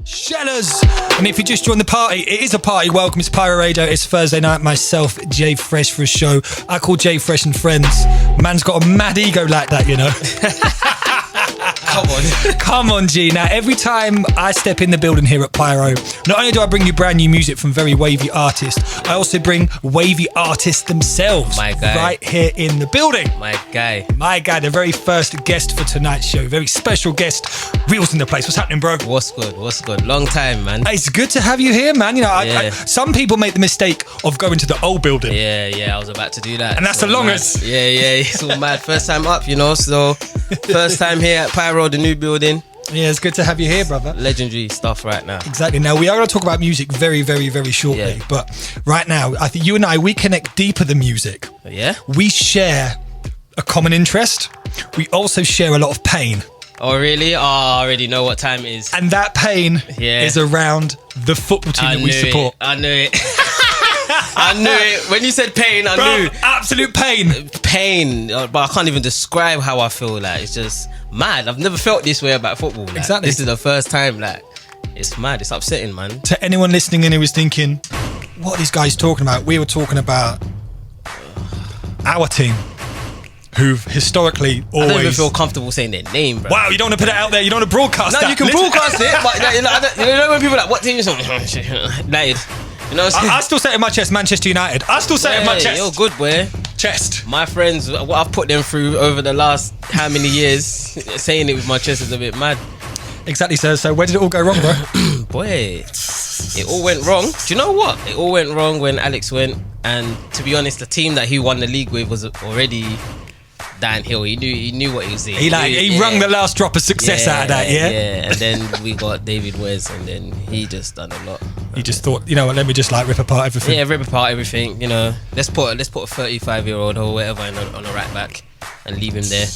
Shellers! And if you just joined the party, it is a party. Welcome, it's Pyro Radio. It's Thursday night. Myself, Jay Fresh for a show. I call Jay Fresh and Friends. Man's got a mad ego like that, you know. Come on, G. Now, every time I step in the building here at Pyro, not only do I bring you brand new music from very wavy artists, I also bring wavy artists themselves. My guy. Right here in the building. My guy, the very first guest for tonight's show. Very special guest. REALZ in the place. What's happening, bro? What's good? Long time, man. It's good to have you here, man. You know, some people make the mistake of going to the old building. Yeah, I was about to do that. And that's the longest. Yeah, it's all mad. First time up, you know, so first time here at Pyro, the new building. Yeah, it's good to have you here, brother. Legendary stuff right now. Exactly. Now, we are going to talk about music very, very, very shortly. Yeah. But right now, I think you and I, we connect deeper than music. Yeah? We share a common interest. We also share a lot of pain. Oh, really? Oh, I already know what time it is. And that pain is around the football team that we support. I knew it. I knew it. When you said pain, I knew. Absolute pain. Pain. But I can't even describe how I feel. Like, it's just mad. I've never felt this way about football. Like, exactly. This is the first time. Like, it's mad. It's upsetting, man. To anyone listening in who was thinking, what are these guys talking about? We were talking about our team, who've historically always... I don't even feel comfortable saying their name, bro. Wow, you don't want to put it out there. You don't want to broadcast that. No, you can broadcast it, but you know when people are like, what team is on? United. You know what I'm saying? I still say it in my chest, Manchester United. I still say it in my chest. You're good, boy. Chest. My friends, what I've put them through over the last how many years, saying it with my chest is a bit mad. Exactly, sir. So where did it all go wrong, bro? Boy, it all went wrong. Do you know what? It all went wrong when Alex went, and to be honest, the team that he won the league with was already downhill. He knew what he was doing. He wrung the last drop of success out of that, yeah? Yeah, and then we got David Wes, and then he just done a lot. He just thought, you know what, let me just like rip apart everything. Yeah, rip apart everything, you know. Let's put a 35-year-old or whatever on a right back and leave him there.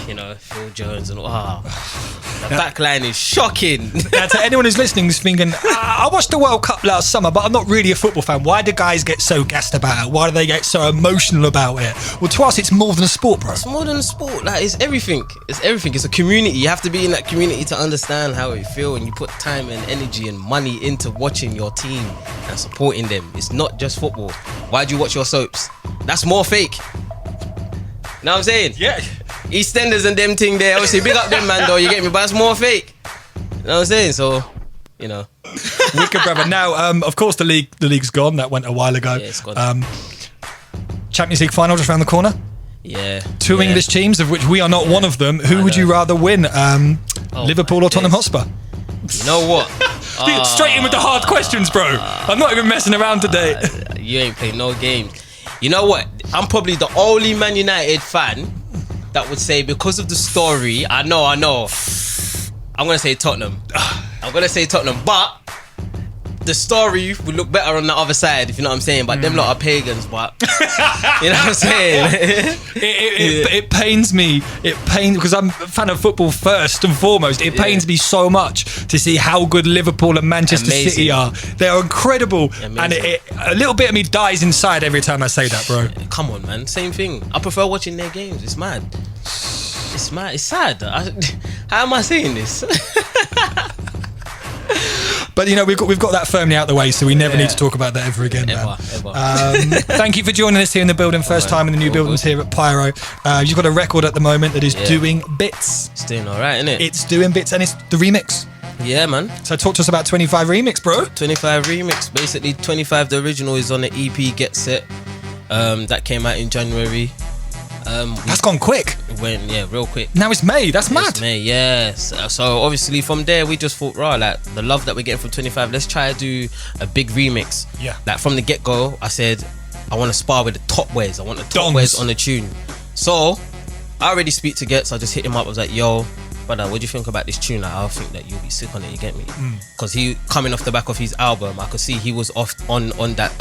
You know, Phil Jones and the back line is shocking. Now, to anyone who's listening who's thinking, I watched the World Cup last summer, but I'm not really a football fan. Why do guys get so gassed about it? Why do they get so emotional about it? Well, to us, it's more than a sport, bro. It's more than a sport. Like, it's everything. It's a community. You have to be in that community to understand how it feels, and you put time and energy and money into watching your team and supporting them. It's not just football. Why do you watch your soaps? That's more fake. You know what I'm saying? Yeah. EastEnders and them thing there. Obviously, big up them, man, though. You get me? But it's more fake. You know what I'm saying? So, you know. Wicked, brother. Now, of course, the league's gone. That went a while ago. Yeah, it's gone. Champions League final just around the corner. Yeah. Two English teams, of which we are not one of them. Who would you rather win? Liverpool or Tottenham Hotspur? You know what? Straight in with the hard questions, bro. I'm not even messing around today. You ain't playing no games. You know what? I'm probably the only Man United fan that would say, because of the story, I know. I'm going to say Tottenham. But the story would look better on the other side, if you know what I'm saying. But them lot are pagans, but you know what I'm saying? It pains me. Because I'm a fan of football first and foremost. It pains me so much to see how good Liverpool and Manchester City are. They are incredible. Amazing. And a little bit of me dies inside every time I say that, bro. Come on, man. Same thing. I prefer watching their games. It's mad. It's mad. It's sad. How am I saying this? But you know, we've got that firmly out the way, so we never need to talk about that ever again. Ever. Thank you for joining us here in the building. First time in the new buildings here at Pyro. You've got a record at the moment that is doing bits. It's doing alright, isn't it? It's doing bits, and it's the remix. Yeah, man. So talk to us about 25 Remix, bro. 25 Remix. Basically, 25, the original, is on the EP Get Set. That came out in January. That's gone quick. It went, real quick. Now it's May. That's mad. It's May, yes. So obviously from there we just thought, like the love that we're getting from 25, let's try to do a big remix. Yeah. Like from the get-go, I said I want to spar with the top boys. I want the top boys on the tune. So I already speak to Get, so I just hit him up. I was like, yo, brother, what do you think about this tune? Like, I think that you'll be sick on it. You get me? Because he coming off the back of his album, I could see he was off on that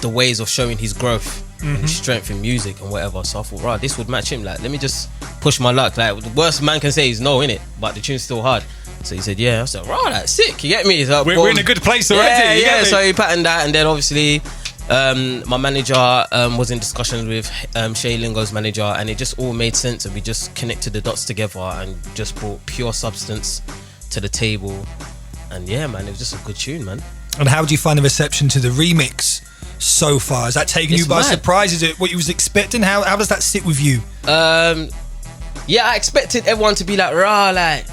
the ways of showing his growth. And his strength in music and whatever. So I thought, right, this would match him. Like, let me just push my luck. Like, the worst man can say is no, innit? But the tune's still hard. So he said, yeah. I said, right, that's sick. You get me? So we're in a good place already. Yeah. So he patterned that, and then obviously my manager was in discussions with Shay Lingo's manager, and it just all made sense, and we just connected the dots together and just brought pure substance to the table, and yeah, man, it was just a good tune, man. And how do you find the reception to the remix so far? Is that taking you by surprise? Is it what you was expecting? How does that sit with you? Yeah, I expected everyone to be like, rah, like.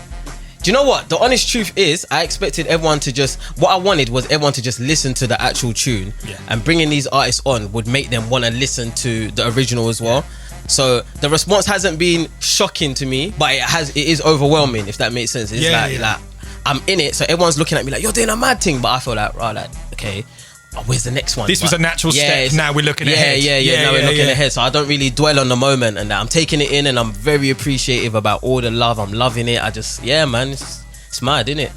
Do you know what? The honest truth is, I expected everyone to just. What I wanted was everyone to just listen to the actual tune, and bringing these artists on would make them want to listen to the original as well. So the response hasn't been shocking to me, but it is overwhelming, if that makes sense. It's like I'm in it, so everyone's looking at me like, you're doing a mad thing, but I feel like, right, like, okay, where's the next one? This was a natural step. Now we're looking ahead. Now we're looking ahead. So I don't really dwell on the moment, and I'm taking it in, and I'm very appreciative about all the love. I'm loving it. I just, man, it's mad, innit?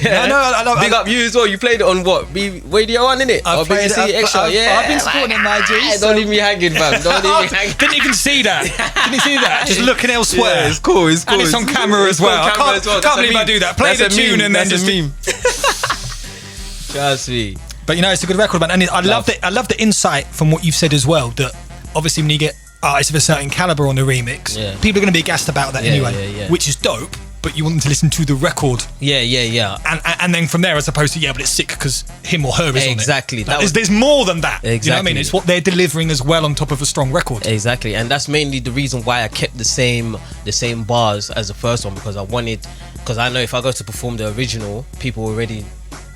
Yeah. No, I love it. Big up you as well. You played it on what? Radio 1, innit? I've played BBC Extra. I've been supporting it, my G. Don't leave me hanging, fam. Don't leave me hanging. Didn't even see that. Didn't you see that? Just looking elsewhere. Yeah, it's cool. And it's on camera as well. I can't believe I do that. Play the tune and then just meme. Trust me. But you know, it's a good record, man. And I love the insight from what you've said as well, that obviously when you get artists of a certain caliber on the remix, people are going to be gassed about that anyway, which is dope. But you want them to listen to the record. Yeah. And then from there, as opposed to, but it's sick because him or her is on it. Exactly. There's more than that. Exactly. You know what I mean? It's what they're delivering as well on top of a strong record. Exactly. And that's mainly the reason why I kept the same bars as the first one, because I know if I go to perform the original, people already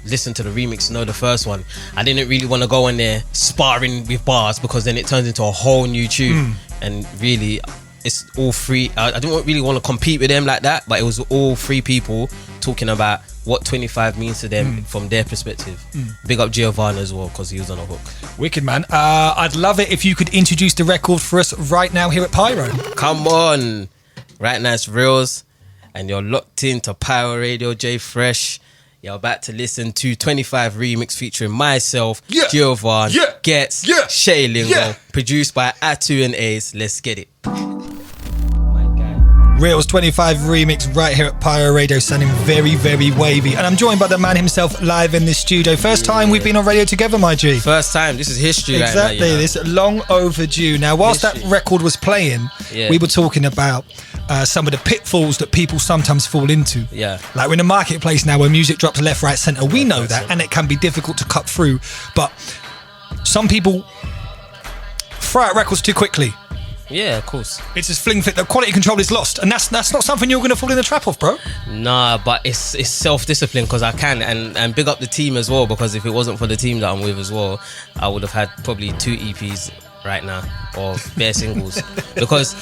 listen to the remix, know the first one. I didn't really want to go in there sparring with bars, because then it turns into a whole new tune. And really, it's all free. I didn't really want to compete with them like that, but it was all three people talking about what 25 means to them from their perspective. Big up Giovanna as well, because he was on a hook. Wicked, man. I'd love it if you could introduce the record for us right now here at Pyro. Come on. Right now it's REALZ, and you're locked into Pyro Radio. J Fresh. You're about to listen to 25 remix featuring myself, Giovanna, Gets, Shay Lingo, produced by Atu and Ace. Let's get it. REALZ 25 remix right here at Pyro Radio, sounding very, very wavy. And I'm joined by the man himself live in the studio. First time we've been on radio together, my G. First time. This is history exactly. right now. This long overdue. Now, whilst that record was playing, we were talking about some of the pitfalls that people sometimes fall into. Yeah. Like we're in a marketplace now where music drops left, right, centre. We know that, and it can be difficult to cut through. But some people throw out records too quickly. Yeah, of course. It's just fling fit. The quality control is lost, and that's not something you're going to fall in the trap of, bro. Nah, but it's self-discipline, because I can, and big up the team as well, because if it wasn't for the team that I'm with as well, I would have had probably 2 EPs right now, or bare singles, because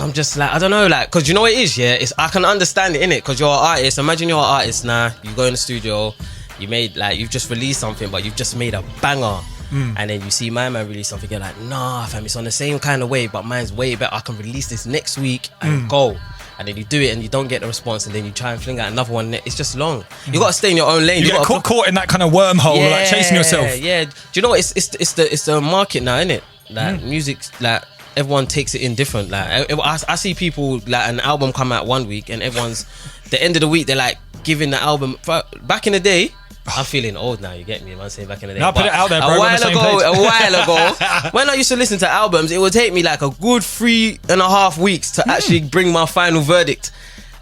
I'm just like, I don't know, like, because you know what it is, I can understand it, innit, because you're an artist. Imagine you're an artist now, you go in the studio, you've just released something, but you've just made a banger. And then you see my man release something, you're like, nah fam, it's on the same kind of way, but mine's way better. I can release this next week and go. And then you do it and you don't get the response, and then you try and fling out another one. It's just long. You got to stay in your own lane. You get caught in that kind of wormhole, like chasing yourself. Yeah. Do you know what? It's the market now, innit? Like music, like everyone takes it in different. Like I see people, like an album come out one week, and everyone's the end of the week they're like giving the album. Back in the day, I'm feeling old now, you get me? I'm saying back in the day. Now put it out there, bro. A while ago, when I used to listen to albums, it would take me like a good 3.5 weeks to actually bring my final verdict.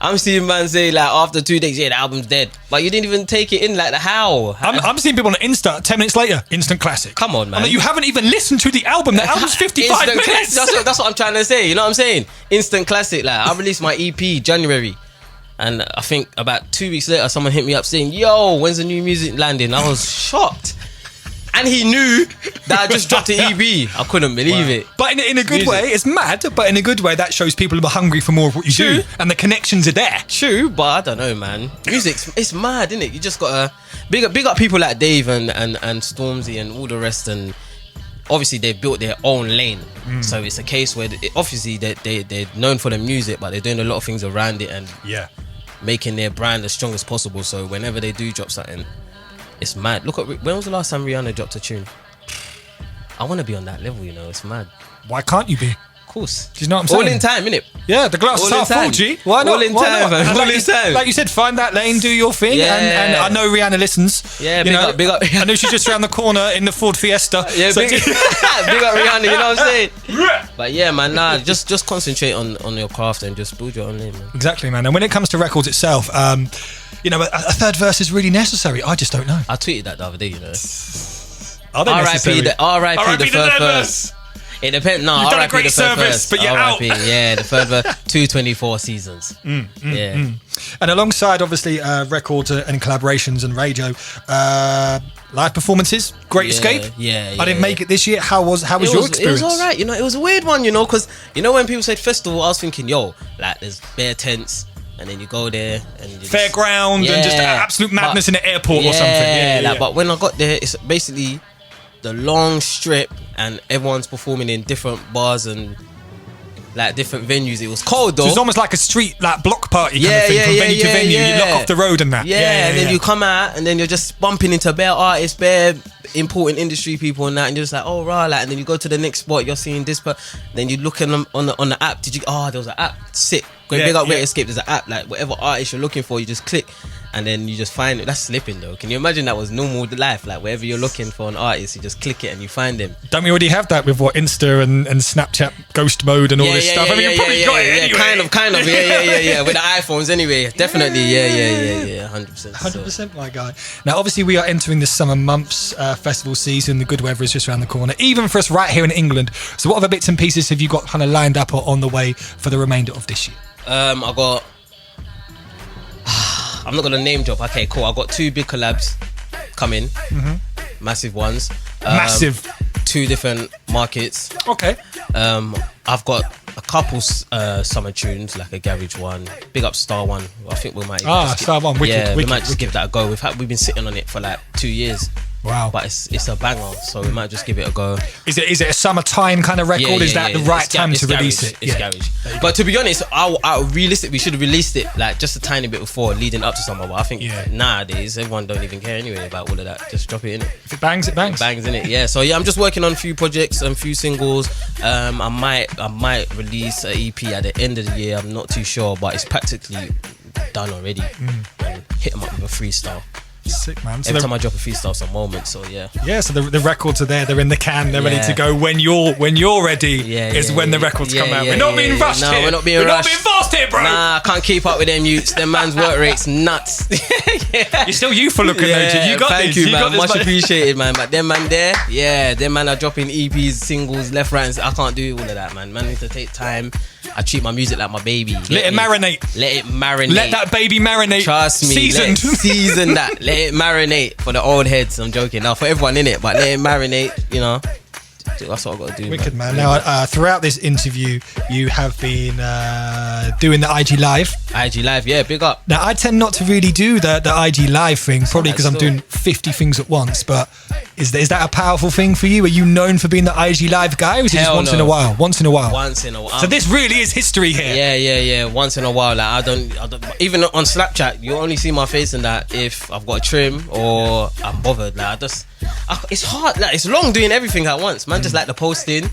I'm seeing man say like after 2 days, the album's dead. But you didn't even take it in, like how? I'm seeing people on Insta, 10 minutes later, instant classic. Come on, man. Like, you haven't even listened to the album. The album's 55 minutes. That's what I'm trying to say, you know what I'm saying? Instant classic. Like I released my EP January. And I think about 2 weeks later, someone hit me up saying, yo, when's the new music landing? I was shocked. And he knew that I just dropped an EP. I couldn't believe it. But in a good way, it's mad, but in a good way, that shows people are hungry for more of what you do. And the connections are there. True, but I don't know, man. Music's, it's mad, isn't it? You just gotta big up people like Dave and Stormzy and all the rest. And obviously, they've built their own lane. So it's a case where, obviously, they're known for their music, but they're doing a lot of things around it. And making their brand as strong as possible. So whenever they do drop something, it's mad. Look at, when was the last time Rihanna dropped a tune? I want to be on that level, you know. It's mad. Why can't you be? course. Do you know what I'm saying? All in time, innit? Yeah, the glass is half full, G. Why not? All in time, man. All in time. Like you said, find that lane, do your thing. Yeah. And I know Rihanna listens. Yeah, big up. I know she's just around the corner in the Ford Fiesta. Yeah, so big up Rihanna, you know what I'm saying? But yeah, man, just concentrate on your craft and just build your own name, man. Exactly, man. And when it comes to records itself, you know, a third verse is really necessary. I just don't know. I tweeted that the other day, you know. Are they necessary? R.I.P. the third verse. It depends. No, you've done a R.I.P. great the third service, verse. but you're out. Yeah, the third verse. 224 seasons. Yeah. And alongside, obviously, records and collaborations and radio, live performances, Great Escape. Yeah. I didn't make it this year. How was your experience? It was all right. You know, it was a weird one. You know, because you know when people said festival, I was thinking, yo, like there's bare tents. And then you go there and you fairground and just absolute madness in the airport or something. Yeah. But when I got there, it's basically the long strip and everyone's performing in different bars and like different venues. It was cold though. So it's almost like a street like block party kind of thing from venue to venue. You lock off the road and that. And then you come out and then you're just bumping into bare artists, bare important industry people and that, and you're just like, oh rah, like, and then you go to the next spot, you're seeing this, but then you look on the app. There was an app, sick. Big up Great Escape. There's an app, like whatever artist you're looking for, you just click and then you just find it. That's slipping though. Can you imagine that was normal life? Like wherever you're looking for an artist, you just click it and you find them. Don't we already have that with Insta and Snapchat ghost mode and all this stuff? I mean, you probably got it anyway. Kind of. Yeah. With the iPhones anyway. Definitely. Yeah. 100%. 100%, my guy. Now, obviously, we are entering the summer months, festival season. The good weather is just around the corner, even for us right here in England. So, what other bits and pieces have you got kind of lined up or on the way for the remainder of this year? I got. I'm not gonna name drop. Okay, cool. I got 2 big collabs coming, massive ones. Massive. 2 different markets. Okay. I've got a couple summer tunes, like a garage one. Big up Star One. I think we might. Star One. Wicked. We might just give that a go. We've been sitting on it for like 2 years. Wow. But it's a banger, so we might just give it a go. Is it a summertime kind of record? Is that the right time to release it? It's garage. But to be honest, I realistically, we should have released it like just a tiny bit before, leading up to summer. But I think nowadays everyone don't even care anyway about all of that. Just drop it in it. If it bangs, it bangs. It bangs in it. Yeah. So yeah, I'm just working on a few projects and a few singles. I might release an EP at the end of the year. I'm not too sure, but it's practically done already. And hit them up with a freestyle. Sick, man. So every time I drop a freestyle, some moment. So yeah. Yeah. So the records are there. They're in the can. They're ready to go. When you're ready is when the records come out. We're not being rushed here. We're not being rushed. We're not being fast here, bro. Nah, I can't keep up with them youths. Them man's work rate's nuts. You're still youthful looking though, G. You got thank this. You, man. Got this, much appreciated, man. But them man there, them man are dropping EPs, singles, left, right. I can't do all of that, man. Man need to take time. I treat my music like my baby. Let it marinate. Let that baby marinate. Trust me. Seasoned. Season that. Let it marinate for the old heads. I'm joking. Now for everyone in it, but let it marinate. You know. That's what I got to do. Wicked, man. Now, throughout this interview, you have been doing the IG Live. IG Live, yeah, big up. Now, I tend not to really do the IG Live thing, probably because I'm doing 50 things at once. But is that a powerful thing for you? Are you known for being the IG Live guy, or is it just once in a while? Once in a while. So this really is history here. Yeah. Once in a while, like I don't. Even on Snapchat, you only see my face in that if I've got a trim or I'm bothered. Like it's hard. Like it's long doing everything at once, man. Just like the posting,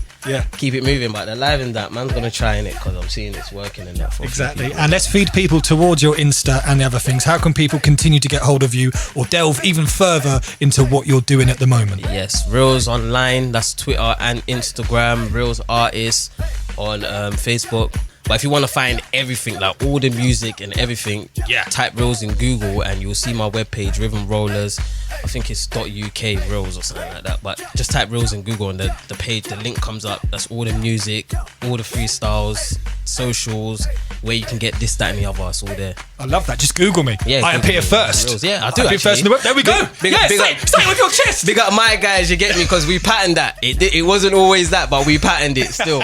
keep it moving. But the live in that, man's gonna try in it because I'm seeing it's working in that. For exactly. And let's feed people towards your Insta and the other things. How can people continue to get hold of you or delve even further into what you're doing at the moment? Yes, REALZ online. That's Twitter and Instagram. REALZ Artists on Facebook. But if you want to find everything, like all the music and everything, type REALZ in Google and you'll see my webpage, Rhythm Rollers. I think it's .uk REALZ or something like that. But just type REALZ in Google and the page, the link comes up. That's all the music, all the freestyles, socials, where you can get this, that and the other. It's all there. I love that. Just Google me. Yeah, I appear first. REALZ. Yeah, I do appear first in the web. There we go. Say it with your chest. Big up my guys, you get me, because we patterned that. It wasn't always that, but we patterned it still.